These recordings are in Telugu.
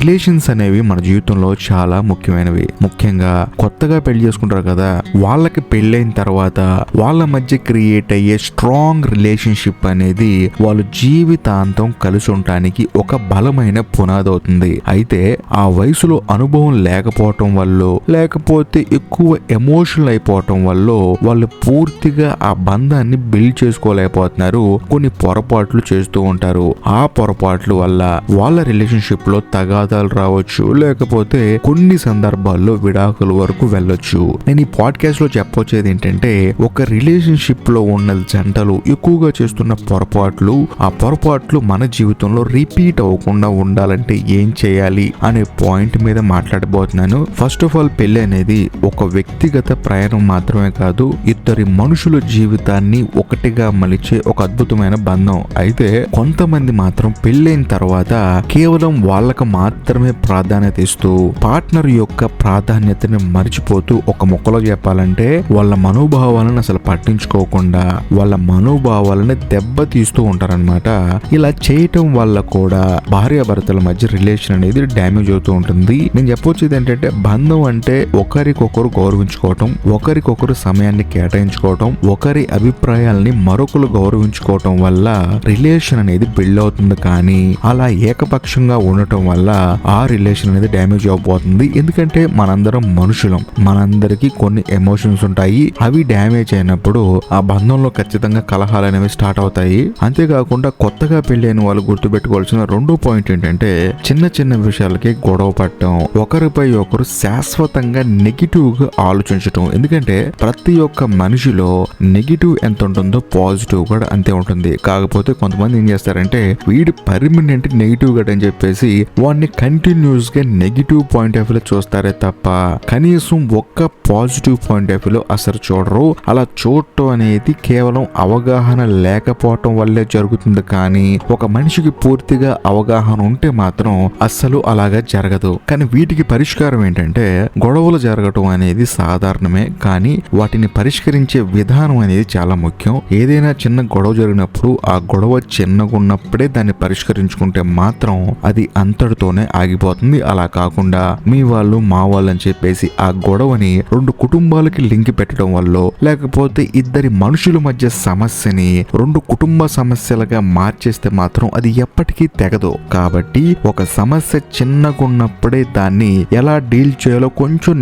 రిలేషన్స్ అనేవి మన జీవితంలో చాలా ముఖ్యమైనవి. ముఖ్యంగా కొత్తగా పెళ్లి చేసుకుంటారు కదా, వాళ్ళకి పెళ్ళైన తర్వాత వాళ్ళ మధ్య క్రియేట్ అయ్యే స్ట్రాంగ్ రిలేషన్షిప్ అనేది వాళ్ళు జీవితాంతం కలిసి ఉండటానికి ఒక బలమైన పునాది అవుతుంది. అయితే ఆ వయసులో అనుభవం లేకపోవటం వల్ల, లేకపోతే ఎక్కువ ఎమోషనల్ అయిపోవటం వల్ల వాళ్ళు పూర్తిగా ఆ బంధాన్ని బిల్డ్ చేసుకోలేకపోతున్నారు. కొన్ని పొరపాట్లు చేస్తూ ఉంటారు. ఆ పొరపాట్ల వల్ల వాళ్ళ రిలేషన్షిప్ లో తగాదాలు రావచ్చు, లేకపోతే కొన్ని సందర్భాల్లో విడాకుల వరకు వెళ్ళొచ్చు. నేను ఈ పాడ్కాస్ట్ లో చెప్పొచ్చేది ఏంటంటే, ఒక రిలేషన్షిప్ లో ఉన్న జంటలు ఎక్కువగా చేస్తున్న పొరపాట్లు, ఆ పొరపాట్లు మన జీవితంలో రిపీట్ అవ్వకుండా ఉండాలంటే ఏం చేయాలి అనే పాయింట్ మీద మాట్లాడబోతున్నాను. ఫస్ట్ ఆఫ్ ఆల్, పెళ్లి అనేది ఒక వ్యక్తిగత ప్రయాణం మాత్రమే కాదు, ఇద్దరి మనుషుల జీవితాన్ని ఒకటిగా మలిచే ఒక అద్భుతమైన బంధం. అయితే కొంతమంది మాత్రం పెళ్ళైన తర్వాత కేవలం వాళ్ళకు మాత్రమే ప్రాధాన్యత ఇస్తూ పార్ట్నర్ యొక్క ప్రాధాన్యతని మర్చిపోతూ, ఒక మొక్కలో చెప్పాలంటే వాళ్ళ మనోభావాలను అసలు పట్టించుకోకుండా వాళ్ళ మనోభావాలను దెబ్బతీస్తూ ఉంటారనమాట. ఇలా చేయటం వల్ల కూడా భార్యాభర్తల మధ్య రిలేషన్ అనేది డ్యామేజ్ అవుతూ ఉంటుంది. నేను చెప్పొచ్చేది ఏంటంటే, బంధం అంటే ఒకరికొకరు గౌరవించుకోవటం, ఒకరికొకరు సమయాన్ని కేటాయించుకోవటం, ఒకరి అభిప్రాయాలని మరొకరు గౌరవించుకోవటం వల్ల రిలేషన్ అనేది బిల్డ్ అవుతుంది. కానీ అలా ఏకపక్షంగా ఉండటం వల్ల ఆ రిలేషన్ అనేది డ్యామేజ్ అవబోతుంది. ఎందుకంటే మనందరం మనుషులం, మనందరికి కొన్ని ఎమోషన్స్ ఉంటాయి. అవి డ్యామేజ్ అయినప్పుడు ఆ బంధంలో ఖచ్చితంగా కలహాలు అనేవి స్టార్ట్ అవుతాయి. అంతేకాకుండా కొత్తగా పెళ్ళైన వాళ్ళు గుర్తుపెట్టుకోవాల్సిన రెండో పాయింట్ ఏంటంటే, చిన్న చిన్న విషయాలకి గొడవ పడటం, ఒకరిపై ఒకరు శాశ్వతంగా నెగిటివ్ గా ఆలోచించటం. ఎందుకంటే ప్రతి ఒక్క మనిషిలో నెగిటివ్ ఎంత ఉంటుందో పాజిటివ్ కూడా అంతే ఉంటుంది. కాకపోతే కొంతమంది ఏం చేస్తారంటే, వీడు పర్మనెంట్ నెగిటివ్ గా అని చెప్పేసి వాడిని కంటిన్యూస్ గా నెగిటివ్ పాయింట్ ఆఫ్ వ్యూలో చూస్తారే తప్ప కనీసం ఒక్క పాజిటివ్ పాయింట్ ఆఫ్ వ్యూలో అసలు చూడరు. అలా చూడటం అనేది కేవలం అవగాహన లేకపోవటం వల్లే జరుగుతుంది. కానీ ఒక మనిషికి పూర్తిగా అవగాహన ఉంటే మాత్రం అస్సలు అలాగా జరగదు. కానీ వీటికి పరిష్కారం ఏంటంటే, గొడవలు జరగటం అనేది సాధారణమే, కానీ వాటిని పరిష్కరించే విధానం అనేది చాలా ముఖ్యం. ఏదైనా చిన్న గొడవ జరిగినప్పుడు ఆ గొడవ చిన్నగా ఉన్నప్పుడే దాన్ని పరిష్కరించుకుంటే మాత్రం అది అంతటితోనే ఆగిపోతుంది. అలా కాకుండా మీ వాళ్ళు మా వాళ్ళు అని చెప్పేసి ఆ గొడవని రెండు కుటుంబాలకి లింక్ పెట్టడం వల్ల, లేకపోతే ఇద్దరి మనుషుల మధ్య సమస్యని రెండు కుటుంబ సమస్యలుగా మార్చేస్తే మాత్రం అది ఎప్పటికీ తెగదు. కాబట్టి ఒక సమస్య చిన్నగా ఉన్నప్పుడే దాన్ని ఎలా డీల్ చేయాలో కొంచెం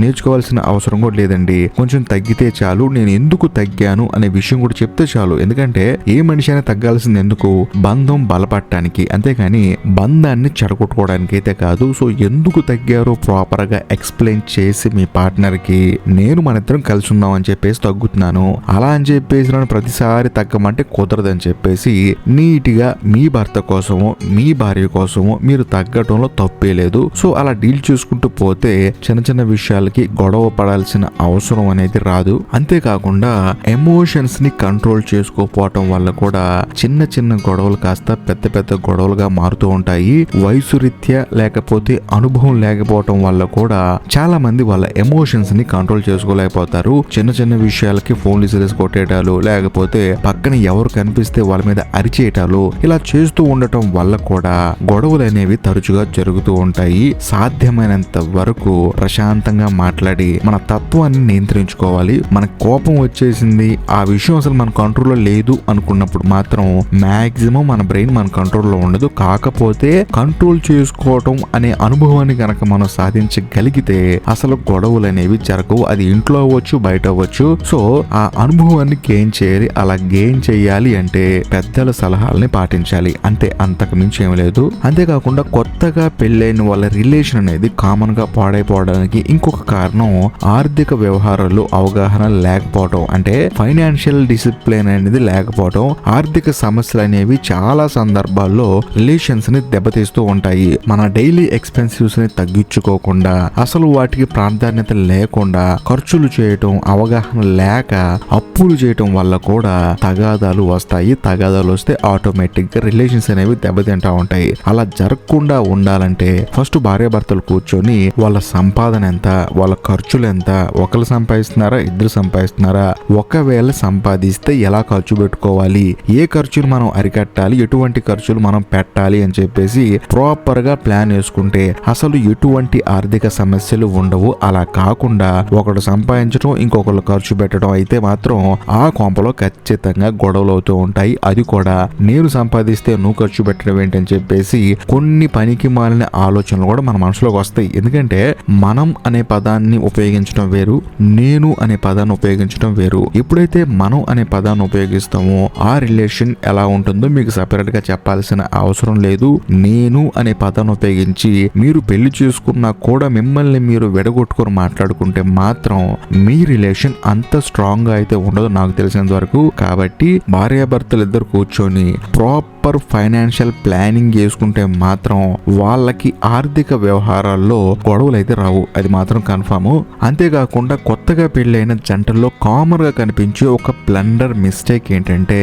నేర్చుకోవాల్సిన అవసరం కూడా లేదండి. కొంచెం తగ్గితే చాలు. నేను ఎందుకు తగ్గాను అనే విషయం కూడా చెప్తే చాలు. ఎందుకంటే ఏ మనిషి అయినా తగ్గాల్సింది ఎందుకు? బంధం బలపడటానికి, అంతేగాని బంధాన్ని చెడగొట్టుకోవడానికి అయితే కాదు. సో ఎందుకు తగ్గారో ప్రాపర్ గా ఎక్స్ప్లెయిన్ చేసి మీ పార్ట్నర్ కి, నేను మన ఇద్దరం కలిసి ఉన్నాం అని చెప్పేసి తగ్గుతున్నాను, అలా అని చెప్పేసి నన్ను ప్రతిసారి తగ్గమంటే కుదరదని చెప్పేసి నీట్ గా మీ భర్త కోసమో మీ భార్య కోసమో మీరు తగ్గటంలో తప్పే లేదు. సో అలా డీల్ చేసుకుంటూ పోతే చిన్న చిన్న విషయాలకి గొడవ పడాల్సిన అవసరం అనేది రాదు. అంతేకాకుండా ఎమోషన్స్ ని కంట్రోల్ చేసుకోపోవటం వల్ల కూడా చిన్న చిన్న గొడవలు కాస్త పెద్ద పెద్ద గొడవలుగా మారుతూ ఉంటాయి. వయసు రీత్యా లేకపోతే అనుభవం లేకపోవటం వల్ల కూడా చాలా మంది వాళ్ళ ఎమోషన్స్ ని కంట్రోల్ చేసుకోలేకపోతారు. చిన్న చిన్న విషయాలకి ఫోన్ లిసిలేసి కొట్టేటాలు, లేకపోతే పక్కన ఎవరు కనిపిస్తే వాళ్ళ మీద అరిచేయటాలు, ఇలా చేస్తూ ఉండటం వల్ల కూడా గొడవలు అనేవి తరచుగా జరుగుతూ ఉంటాయి. సాధ్యమైనంత వరకు ప్రశాంతంగా మాట్లాడి మన తత్వాన్ని నియంత్రించుకోవాలి. మన కోపం వచ్చేసింది, ఆ విషయం అసలు మన కంట్రోల్లో లేదు అనుకున్నప్పుడు మాత్రం మాక్సిమం మన బ్రెయిన్ మన కంట్రోల్లో ఉండదు. కాకపోతే కంట్రోల్ చేసుకోవటం అనే అనుభవాన్ని కనుక మనం సాధించగలిగితే అసలు గొడవలు అనేవి జరగవు. అది ఇంట్లో అవ్వచ్చు, బయట అవ్వచ్చు. సో ఆ అనుభవాన్ని గెయిన్ చేయాలి. అలా గెయిన్ చేయాలి అంటే పెద్దల సలహాలని పాటించాలి, అంతే, అంతకు మించి ఏం లేదు. అంతేకాకుండా కొత్తగా పెళ్ళైన వాళ్ళ రిలేషన్ అనేది కామన్ గా పాడైపోవడానికి ఇంకొక కారణం ఆర్థిక వ్యవహారాలు అవగాహన లేకపోవడం, అంటే ఫైనాన్షియల్ డిసిప్లిన్ అనేది లేకపోవడం. ఆర్థిక సమస్యలు అనేవి చాలా సందర్భాల్లో రిలేషన్స్ ని దెబ్బతీస్తూ ఉంటాయి. మన డైలీ ఎక్స్పెన్సివ్స్ ని తగ్గించుకోకుండా, అసలు వాటికి ప్రాధాన్యత లేకుండా ఖర్చులు చేయటం, అవగాహన లేక అప్పులు చేయటం వల్ల కూడా తగాదాలు వస్తాయి. తగాదాలు వస్తే ఆటోమేటిక్ గా రిలేషన్స్ అనేవి దెబ్బతింటా ఉంటాయి. అలా జరగకుండా ఉండాలంటే ఫస్ట్ భార్యాభర్తలు కూర్చొని వాళ్ళ సంపాదన ఎంత, వాళ్ళ ఖర్చులు ఎంత, ఒకరు సంపాదిస్తున్నారా, ఇద్దరు సంపాదిస్తున్నారా, ఒకవేళ సంపాదిస్తే ఎలా ఖర్చు పెట్టుకోవాలి, ఏ ఖర్చులు మనం అరికట్టాలి, ఎటువంటి ఖర్చులు మనం పెట్టాలి అని చెప్పేసి ప్రాపర్ గా ప్లాన్ వేసుకుంటే అసలు ఎటువంటి ఆర్థిక సమస్యలు ఉండవు. అలా కాకుండా ఒకడు సంపాదించడం ఇంకొకరు ఖర్చు పెట్టడం అయితే మాత్రం ఆ కొంపలో ఖచ్చితంగా గొడవలు అవుతూ ఉంటాయి. అది కూడా నేను సంపాదిస్తే నువ్వు ఖర్చు పెట్టడం ఏంటని చెప్పేసి కొన్ని పనికి మాలిన ఆలోచనలు కూడా మన మనసులోకి వస్తాయి. ఎందుకంటే మనం అనే పదాన్ని ఉపయోగించడం వేరు, నేను అనే పదాన్ని ఉపయోగించడం వేరు. ఎప్పుడైతే మనం అనే పదాన్ని ఉపయోగిస్తామో ఆ రిలేషన్ ఎలా ఉంటుందో మీకు సపరేట్ గా చెప్పాల్సిన అవసరం లేదు. నేను అనే పదాన్ని ఉపయోగించి మీరు పెళ్లి చేసుకున్నా కూడా మిమ్మల్ని మీరు విడగొట్టుకొని మాట్లాడుకుంటే మాత్రం మీ రిలేషన్ అంత స్ట్రాంగ్ గా అయితే ఉండదు నాకు తెలిసినంత వరకు. కాబట్టి భార్యాభర్తలు ఇద్దరు కూర్చొని ప్రాపర్ ఫైనాన్షియల్ ప్లానింగ్ చేసుకుంటే మాత్రం వాళ్ళకి ఆర్థిక వ్యవహారాల్లో గొడవలు అయితే రావు, అది మాత్రం కన్ఫర్మ్. అంతేకాకుండా కొత్తగా పెళ్ళైన జంటల్లో కామన్ గా కనిపించే ఒక బ్లండర్ మిస్టేక్ ఏంటంటే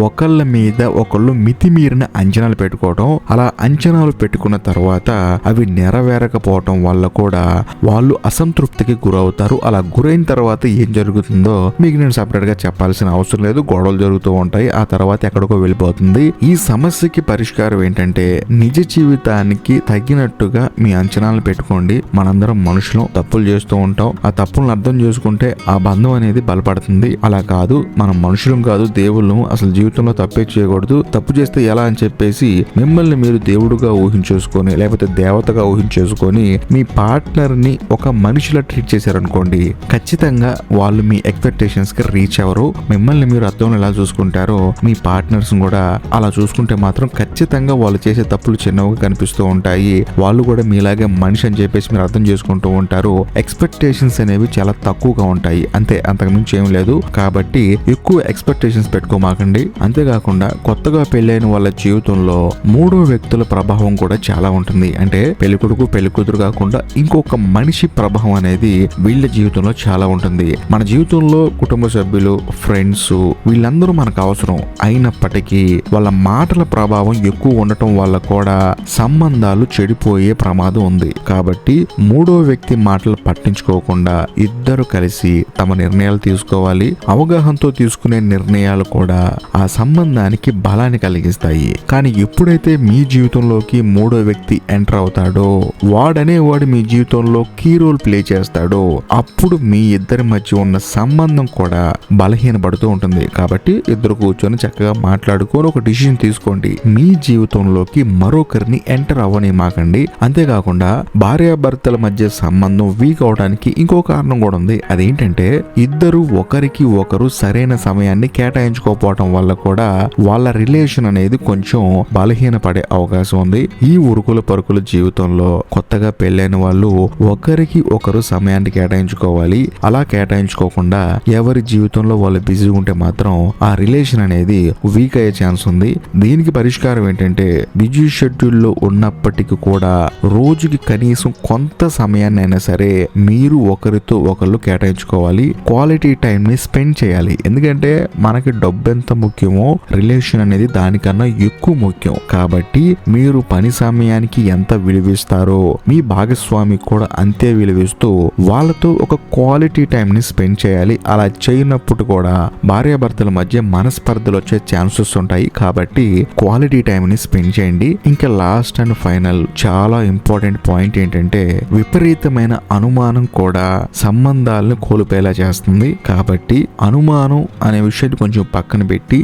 ఒకళ్ళ మీద ఒకళ్ళు మితిమీరిన అంచనాలు పెట్టుకోవడం. అలా అంచనాలు పెట్టుకున్న తర్వాత అవి నెరవేరకపోవటం వల్ల కూడా వాళ్ళు అసంతృప్తికి గురవుతారు. అలా గురైన తర్వాత ఏం జరుగుతుందో మీకు నేను సపరేట్ గా చెప్పాల్సిన అవసరం లేదు. గొడవలు జరుగుతూ ఉంటాయి, ఆ తర్వాత ఎక్కడికో వెళ్ళిపోతుంది. ఈ సమస్యకి పరిష్కారం ఏంటంటే నిజ జీవితానికి తగినట్టుగా మీ అంచనాలు పెట్టుకోండి. మనందరం మనుషులు, తప్పులు చేస్తూ ఉంటాం. ఆ తప్పులను అర్థం చేసుకుంటే ఆ బంధం అనేది బలపడుతుంది. అలా కాదు, మనం మనుషులం కాదు, దేవుళ్ళం, అసలు జీవితంలో తప్పే చేయకూడదు, తప్పు చేస్తే ఎలా అని చెప్పేసి మిమ్మల్ని మీరు దేవుడుగా ఊహించేసుకొని లేకపోతే దేవతగా ఊహించేసుకొని మీ పార్ట్నర్ ని ఒక మనిషిలా ట్రీట్ చేశారనుకోండి, ఖచ్చితంగా వాళ్ళు మీ ఎక్స్పెక్టేషన్స్ కి రీచ్ అవ్వరు. మిమ్మల్ని మీరు అర్థంలో ఎలా చూసుకుంటారో మీ పార్ట్నర్స్ కూడా అలా చూసుకుంటే మాత్రం ఖచ్చితంగా వాళ్ళు చేసే తప్పులు చిన్నవిగా కనిపిస్తూ ఉంటాయి. వాళ్ళు కూడా మీలాగే మనిషి అని చెప్పేసి మీరు అర్థం చేసుకుంటూ ఉంటారు. ఎక్స్పెక్టేషన్స్ అనేవి చాలా తక్కువగా ఉంటాయి, అంతే, అంతకుమించి ఏం లేదు. కాబట్టి ఎక్కువ ఎక్స్పెక్టేషన్స్ పెట్టుకోమాకండి. అంతేకాకుండా కొత్తగా పెళ్ళైన వాళ్ళ జీవితంలో మూడో వ్యక్తుల ప్రభావం కూడా చాలా ఉంటుంది. అంటే పెళ్ళికొడుకు పెళ్ళికూతురు కాకుండా ఇంకొక మనిషి ప్రభావం అనేది వీళ్ళ జీవితంలో చాలా ఉంటుంది. మన జీవితంలో కుటుంబ సభ్యులు, ఫ్రెండ్స్ వీళ్ళందరూ మనకు అవసరం అయినప్పటికీ వాళ్ళ మాటల ప్రభావం ఎక్కువ ఉండటం వల్ల కూడా సంబంధాలు చెడిపోయే ప్రమాదం ఉంది. కాబట్టి మూడో వ్యక్తి మాటలు పట్టించుకోకుండా ఇద్దరు కలిసి తమ నిర్ణయాలు తీసుకోవాలి. అవగాహనతో తీసుకునే నిర్ణయాలు కూడా ఆ సంబంధానికి బలాన్ని కలిగిస్తాయి. కానీ ఎప్పుడైతే మీ జీవితంలోకి మూడో వ్యక్తి ఎంటర్ అవుతాడో, వాడనేవాడు మీ జీవితంలో కీ రోల్ ప్లే చేస్తాడో, అప్పుడు మీ ఇద్దరి మధ్య ఉన్న సంబంధం కూడా బలహీనపడుతూ ఉంటుంది. కాబట్టి ఇద్దరు కూర్చొని చక్కగా మాట్లాడుకొని ఒక డిసిషన్ తీసుకోండి. మీ జీవితంలోకి మరొకరిని ఎంటర్ అవ్వనిమాకండి. అంతేకాకుండా భార్యాభర్తల మధ్య సంబంధం వీక్ అవడానికి ఇంకో కారణం కూడా ఉంది. అదేంటంటే ఇద్దరు ఒకరికి ఒకరు సరైన సమయాన్ని కేటాయించుకోకపోవడం వల్ల కూడా వాళ్ళ రిలేషన్ అనేది కొంచెం బలహీనపడే అవకాశం ఉంది. ఈ ఉరుకుల పరుకుల జీవితంలో కొత్తగా పెళ్ళైన వాళ్ళు ఒకరికి ఒకరు సమయాన్ని కేటాయించుకోవాలి. అలా కేటాయించుకోకుండా ఎవరి జీవితంలో వాళ్ళు బిజీ ఉంటే మాత్రం ఆ రిలేషన్ అనేది వీక్ అయ్యే ఛాన్స్ ఉంది. దీనికి పరిష్కారం ఏంటంటే బిజీ షెడ్యూల్లో ఉన్నప్పటికీ కూడా రోజుకి కనీసం కొంత సమయాన్ని అయినా సరే మీరు ఒకరితో ఒకళ్ళు కేటాయించుకోవాలి. క్వాలిటీ టైం ని స్పెండ్ చేయాలి. ఎందుకంటే మనకి డబ్బు ఎంత ముఖ్యమో రిలేషన్ అనేది దానికన్నా ఎక్కువ ముఖ్యం. కాబట్టి మీరు పని సమయానికి ఎంత విలువిస్తారో మీ భాగస్వామి కూడా అంతే విలువిస్తూ వాళ్ళతో ఒక క్వాలిటీ టైం ని స్పెండ్ చేయాలి. అలా చేయనప్పుడు కూడా భార్యాభర్తల మధ్య మనస్పర్ధలు వచ్చే ఛాన్సెస్ ఉంటాయి. కాబట్టి క్వాలిటీ టైం ని స్పెండ్ చేయండి. ఇంకా లాస్ట్ అండ్ ఫైనల్ చాలా ఇంపార్టెంట్ పాయింట్ ఏంటంటే విపరీతమైన అనుమానం కూడా సంబంధాలను కోల్పోయేలా చేస్తుంది. కాబట్టి అనుమానం అనే విషయాన్ని కొంచెం పక్కన పెట్టి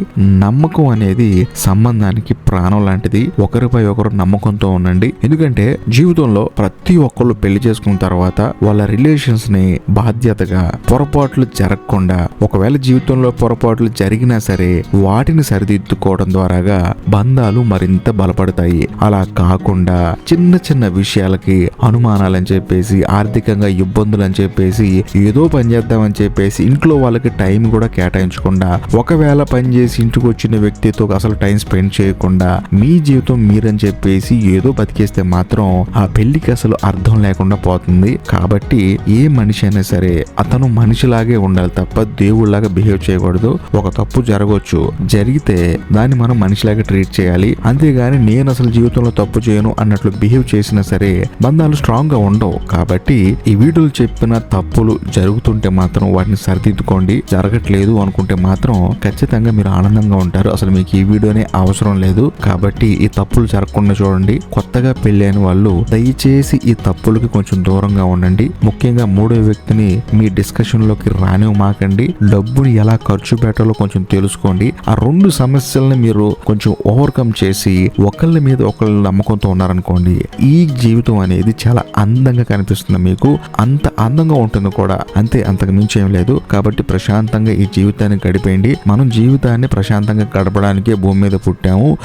నమ్మకం అనేది సంబంధానికి ప్రాణం లాంటిది. ఒకరిపై ఒకరు నమ్మకంతో ఉండండి. ఎందుకంటే జీవితంలో ప్రతి ఒక్కళ్ళు పెళ్లి చేసుకున్న తర్వాత వాళ్ళ రిలేషన్స్ ని బాధ్యతగా పొరపాట్లు జరగకుండా, ఒకవేళ జీవితంలో పొరపాట్లు జరిగినా సరే వాటిని సరిదిద్దుకోవడం ద్వారాగా బంధాలు మరింత బలపడతాయి. అలా కాకుండా చిన్న చిన్న విషయాలకి అనుమానాలని చెప్పేసి, ఆర్థికంగా ఇబ్బందులు అని చెప్పేసి, ఏదో పని చేద్దామని చెప్పేసి ఇంట్లో వాళ్ళకి టైం కూడా కేటాయించకుండా, ఒకవేళ పని చేసి ఇంటికి వచ్చిన వ్యక్తితో అసలు టైం స్పెండ్ చేయకుండా మీ జీవితం మీరని చెప్పేసి ఏదో బతికేస్తే మాత్రం ఆ పెళ్లికి అసలు అర్థం లేకుండా పోతుంది. కాబట్టి ఏ మనిషి అయినా సరే అతను మనిషిలాగే ఉండాలి తప్ప దేవుళ్లాగా బిహేవ్ చేయకూడదు. ఒక తప్పు జరగవచ్చు, జరిగితే దాన్ని మనం మనిషిలాగే లాగా ట్రీట్ చేయాలి. అంతేగాని నేను అసలు జీవితంలో తప్పు చేయను అన్నట్లు బిహేవ్ చేసినా సరే బంధాలు స్ట్రాంగ్ గా ఉండవు. కాబట్టి ఈ వీడియోలు చెప్పిన తప్పులు జరుగుతుంటే మాత్రం వాటిని సరిదిద్దుకోండి. జరగట్లేదు అనుకుంటే మాత్రం ఖచ్చితంగా మీరు ఆనందంగా ఉంటారు. అసలు మీకు ఈ వీడియోనే అవసరం లేదు. కాబట్టి ఈ తప్పులు జరగకుండా చూడండి. కొత్తగా పెళ్ళైన వాళ్ళు దయచేసి ఈ తప్పులకి కొంచెం దూరంగా ఉండండి. ముఖ్యంగా మూడో వ్యక్తిని మీ డిస్కషన్ లోకి రానివ్వమాకండి. డబ్బుని ఎలా ఖర్చు పెట్టాలో కొంచెం తెలుసుకోండి. ఆ రెండు సమస్యల్ని మీరు కొంచెం ఓవర్కమ్ చేసి ఒకళ్ళ మీద ఒకళ్ళు నమ్మకంతో ఉన్నారనుకోండి, ఈ జీవితం అనేది చాలా అందంగా కనిపిస్తుంది. మీకు అంత అందంగా ఉంటుంది కూడా. అంతే, అంతకు మించి ఏం లేదు. కాబట్టి ప్రశాంతంగా ఈ జీవితాన్ని గడిపేయండి. మనం జీవితాన్ని ప్రశాంతంగా గడపడానికే భూమి మీద పుట్టాము.